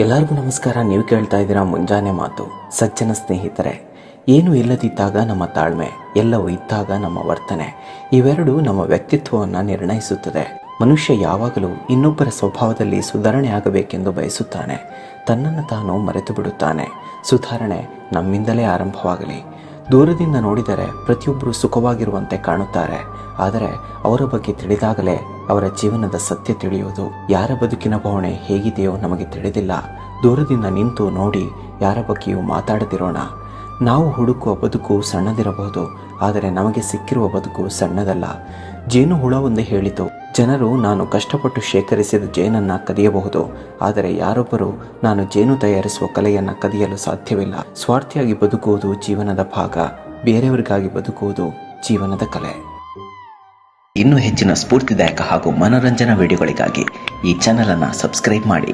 ಎಲ್ಲರಿಗೂ ನಮಸ್ಕಾರ. ನೀವು ಕೇಳ್ತಾ ಇದ್ದೀರಾ ಮುಂಜಾನೆ ಮಾತು. ಸಜ್ಜನ ಸ್ನೇಹಿತರೆ, ಏನು ಇಲ್ಲದಿದ್ದಾಗ ನಮ್ಮ ತಾಳ್ಮೆ, ಎಲ್ಲವೂ ಇದ್ದಾಗ ನಮ್ಮ ವರ್ತನೆ, ಇವೆರಡೂ ನಮ್ಮ ವ್ಯಕ್ತಿತ್ವವನ್ನು ನಿರ್ಣಯಿಸುತ್ತದೆ. ಮನುಷ್ಯ ಯಾವಾಗಲೂ ಇನ್ನೊಬ್ಬರ ಸ್ವಭಾವದಲ್ಲಿ ಸುಧಾರಣೆ ಆಗಬೇಕೆಂದು ಬಯಸುತ್ತಾನೆ. ತನ್ನನ್ನು ತಾನು ಮರೆತು ಬಿಡುತ್ತಾನೆ. ಸುಧಾರಣೆ ನಮ್ಮಿಂದಲೇ ಆರಂಭವಾಗಲಿ. ದೂರದಿಂದ ನೋಡಿದರೆ ಪ್ರತಿಯೊಬ್ಬರು ಸುಖವಾಗಿರುವಂತೆ ಕಾಣುತ್ತಾರೆ. ಆದರೆ ಅವರ ಬಗ್ಗೆ ತಿಳಿದಾಗಲೇ ಅವರ ಜೀವನದ ಸತ್ಯ ತಿಳಿಯುವುದು. ಯಾರ ಬದುಕಿನ ಬವಣೆ ಹೇಗಿದೆಯೋ ನಮಗೆ ತಿಳಿದಿಲ್ಲ. ದೂರದಿಂದ ನಿಂತು ನೋಡಿ ಯಾರ ಬಗ್ಗೆಯೂ ಮಾತಾಡದಿರೋಣ. ನಾವು ಹುಡುಕುವ ಬದುಕು ಸಣ್ಣದಿರಬಹುದು, ಆದರೆ ನಮಗೆ ಸಿಕ್ಕಿರುವ ಬದುಕು ಸಣ್ಣದಲ್ಲ. ಜೇನು ಹುಳವೊಂದು ಹೇಳಿತು, ಜನರು ನಾನು ಕಷ್ಟಪಟ್ಟು ಶೇಖರಿಸಿದ ಜೇನನ್ನು ಕದಿಯಬಹುದು, ಆದರೆ ಯಾರೊಬ್ಬರು ನಾನು ಜೇನು ತಯಾರಿಸುವ ಕಲೆಯನ್ನು ಕದಿಯಲು ಸಾಧ್ಯವಿಲ್ಲ. ಸ್ವಾರ್ಥಿಯಾಗಿ ಬದುಕುವುದು ಜೀವನದ ಭಾಗ, ಬೇರೆಯವರಿಗಾಗಿ ಬದುಕುವುದು ಜೀವನದ ಕಲೆ. ಇನ್ನೂ ಹೆಚ್ಚಿನ ಸ್ಫೂರ್ತಿದಾಯಕ ಹಾಗೂ ಮನೋರಂಜನಾ ವಿಡಿಯೋಗಳಿಗಾಗಿ ಈ ಚಾನೆಲ್ ಅನ್ನು ಸಬ್ಸ್ಕ್ರೈಬ್ ಮಾಡಿ.